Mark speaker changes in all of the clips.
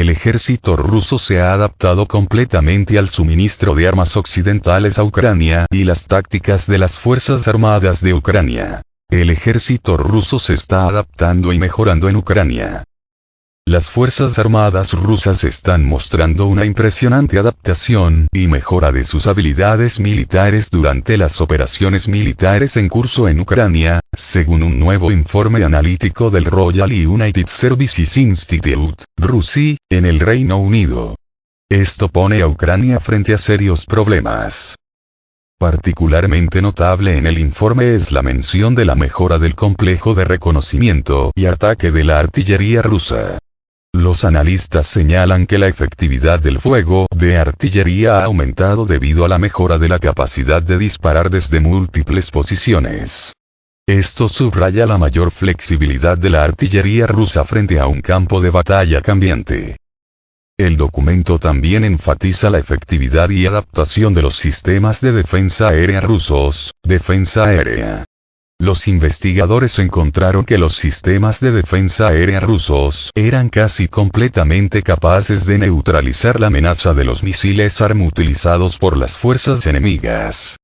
Speaker 1: el ejército ruso se ha adaptado completamente al suministro de armas occidentales a Ucrania y las tácticas de las Fuerzas Armadas de Ucrania. El ejército ruso se está adaptando y mejorando en Ucrania. Las Fuerzas Armadas rusas están mostrando una impresionante adaptación y mejora de sus habilidades militares durante las operaciones militares en curso en Ucrania, según un nuevo informe analítico del Royal United Services Institute, RUSI, en el Reino Unido. Esto pone a Ucrania frente a serios problemas. Particularmente notable en el informe es la mención de la mejora del complejo de reconocimiento y ataque de la artillería rusa. Los analistas señalan que la efectividad del fuego de artillería ha aumentado debido a la mejora de la capacidad de disparar desde múltiples posiciones. Esto subraya la mayor flexibilidad de la artillería rusa frente a un campo de batalla cambiante. El documento también enfatiza la efectividad y adaptación de los sistemas de defensa aérea rusos, defensa aérea. Los investigadores encontraron que los sistemas de defensa aérea rusos eran casi completamente capaces de neutralizar la amenaza de los misiles ARM utilizados por las fuerzas enemigas.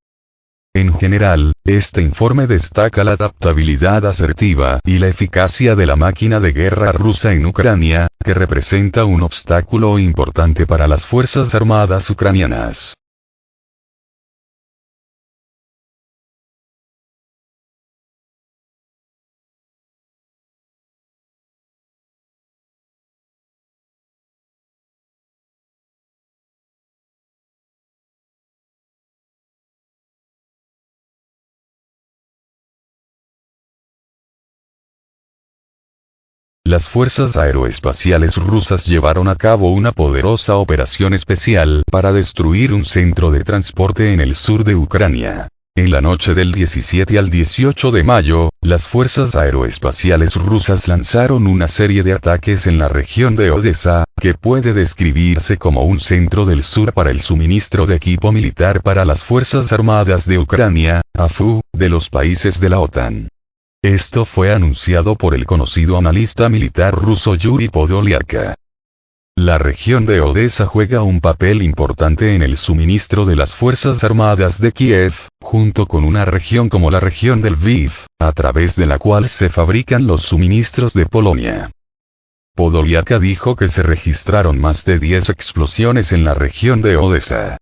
Speaker 1: En general, este informe destaca la adaptabilidad asertiva y la eficacia de la máquina de guerra rusa en Ucrania, que representa un obstáculo importante para las Fuerzas Armadas ucranianas. Las fuerzas aeroespaciales rusas llevaron a cabo una poderosa operación especial para destruir un centro de transporte en el sur de Ucrania. En la noche del 17 al 18 de mayo, las fuerzas aeroespaciales rusas lanzaron una serie de ataques en la región de Odesa, que puede describirse como un centro del sur para el suministro de equipo militar para las Fuerzas Armadas de Ucrania, AFU, de los países de la OTAN. Esto fue anunciado por el conocido analista militar ruso Yuri Podolyak. La región de Odesa juega un papel importante en el suministro de las Fuerzas Armadas de Kiev, junto con una región como la región del Lviv, a través de la cual se fabrican los suministros de Polonia. Podolyak dijo que se registraron más de 10 explosiones en la región de Odesa.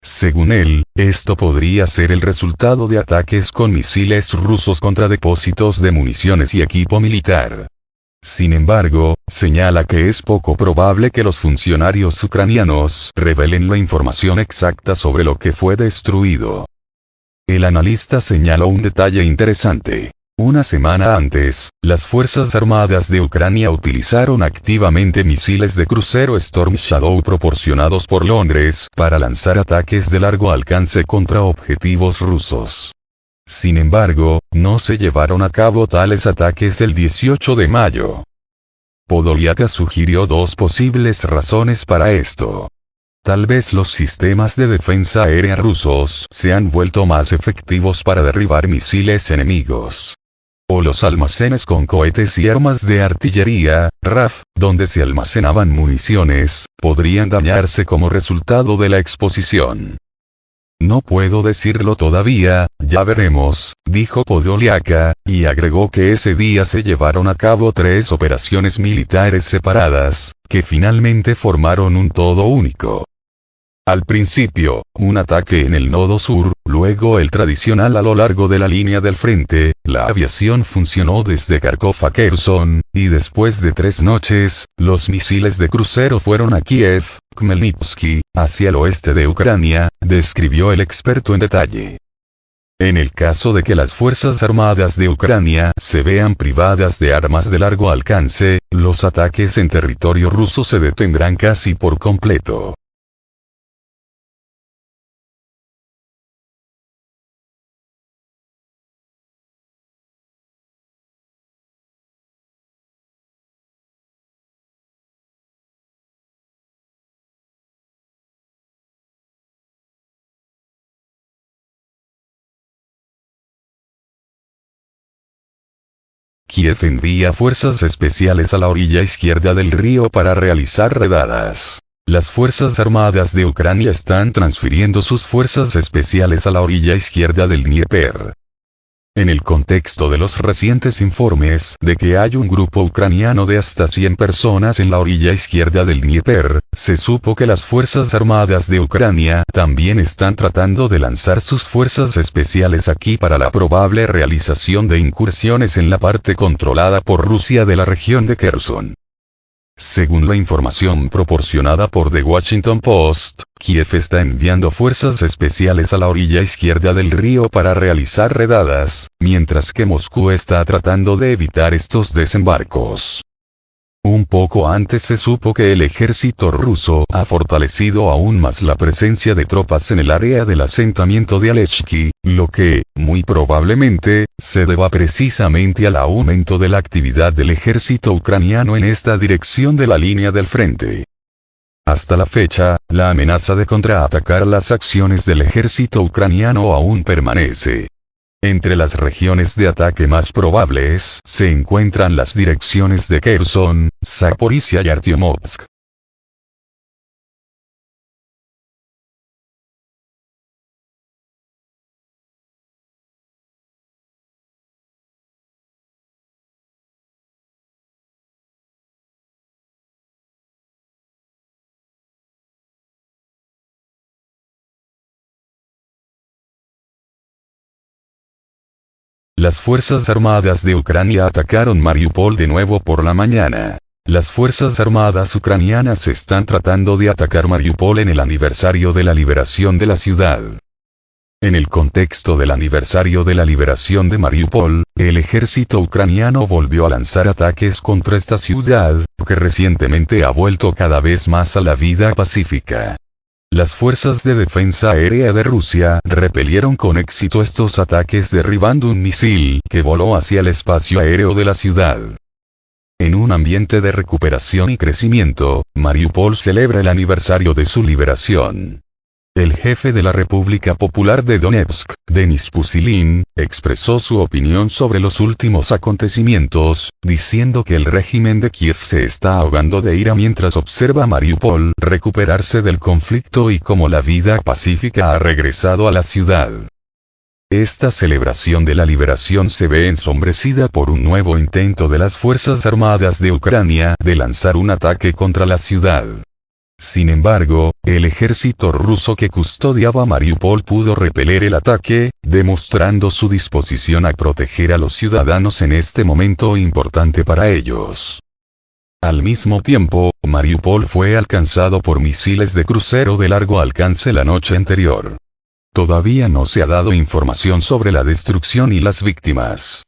Speaker 1: Según él, esto podría ser el resultado de ataques con misiles rusos contra depósitos de municiones y equipo militar. Sin embargo, señala que es poco probable que los funcionarios ucranianos revelen la información exacta sobre lo que fue destruido. El analista señaló un detalle interesante. Una semana antes, las Fuerzas Armadas de Ucrania utilizaron activamente misiles de crucero Storm Shadow proporcionados por Londres para lanzar ataques de largo alcance contra objetivos rusos. Sin embargo, no se llevaron a cabo tales ataques el 18 de mayo. Podolyak sugirió dos posibles razones para esto. Tal vez los sistemas de defensa aérea rusos se han vuelto más efectivos para derribar misiles enemigos. O los almacenes con cohetes y armas de artillería, RAF, donde se almacenaban municiones, podrían dañarse como resultado de la exposición. No puedo decirlo todavía, ya veremos, dijo Podolyak, y agregó que ese día se llevaron a cabo 3 operaciones militares separadas, que finalmente formaron un todo único. Al principio, un ataque en el nodo sur, luego el tradicional a lo largo de la línea del frente, la aviación funcionó desde Kharkov a Kherson, y después de 3 noches, los misiles de crucero fueron a Kiev, Khmelnytsky, hacia el oeste de Ucrania, describió el experto en detalle. En el caso de que las Fuerzas Armadas de Ucrania se vean privadas de armas de largo alcance, los ataques en territorio ruso se detendrán casi por completo. Kiev envía fuerzas especiales a la orilla izquierda del río para realizar redadas. Las Fuerzas Armadas de Ucrania están transfiriendo sus fuerzas especiales a la orilla izquierda del Dnieper. En el contexto de los recientes informes de que hay un grupo ucraniano de hasta 100 personas en la orilla izquierda del Dnieper, se supo que las Fuerzas Armadas de Ucrania también están tratando de lanzar sus fuerzas especiales aquí para la probable realización de incursiones en la parte controlada por Rusia de la región de Kherson. Según la información proporcionada por The Washington Post, Kiev está enviando fuerzas especiales a la orilla izquierda del río para realizar redadas, mientras que Moscú está tratando de evitar estos desembarcos. Un poco antes se supo que el ejército ruso ha fortalecido aún más la presencia de tropas en el área del asentamiento de Alechki, lo que, muy probablemente, se deba precisamente al aumento de la actividad del ejército ucraniano en esta dirección de la línea del frente. Hasta la fecha, la amenaza de contraatacar las acciones del ejército ucraniano aún permanece. Entre las regiones de ataque más probables se encuentran las direcciones de Kherson, Zaporizhia y Artyomovsk. Las Fuerzas Armadas de Ucrania atacaron Mariupol de nuevo por la mañana. Las Fuerzas Armadas ucranianas están tratando de atacar Mariupol en el aniversario de la liberación de la ciudad. En el contexto del aniversario de la liberación de Mariupol, el ejército ucraniano volvió a lanzar ataques contra esta ciudad, que recientemente ha vuelto cada vez más a la vida pacífica. Las fuerzas de defensa aérea de Rusia repelieron con éxito estos ataques derribando un misil que voló hacia el espacio aéreo de la ciudad. En un ambiente de recuperación y crecimiento, Mariupol celebra el aniversario de su liberación. El jefe de la República Popular de Donetsk, Denis Pushilin, expresó su opinión sobre los últimos acontecimientos, diciendo que el régimen de Kiev se está ahogando de ira mientras observa a Mariupol recuperarse del conflicto y cómo la vida pacífica ha regresado a la ciudad. Esta celebración de la liberación se ve ensombrecida por un nuevo intento de las Fuerzas Armadas de Ucrania de lanzar un ataque contra la ciudad. Sin embargo, el ejército ruso que custodiaba Mariupol pudo repeler el ataque, demostrando su disposición a proteger a los ciudadanos en este momento importante para ellos. Al mismo tiempo, Mariupol fue alcanzado por misiles de crucero de largo alcance la noche anterior. Todavía no se ha dado información sobre la destrucción y las víctimas.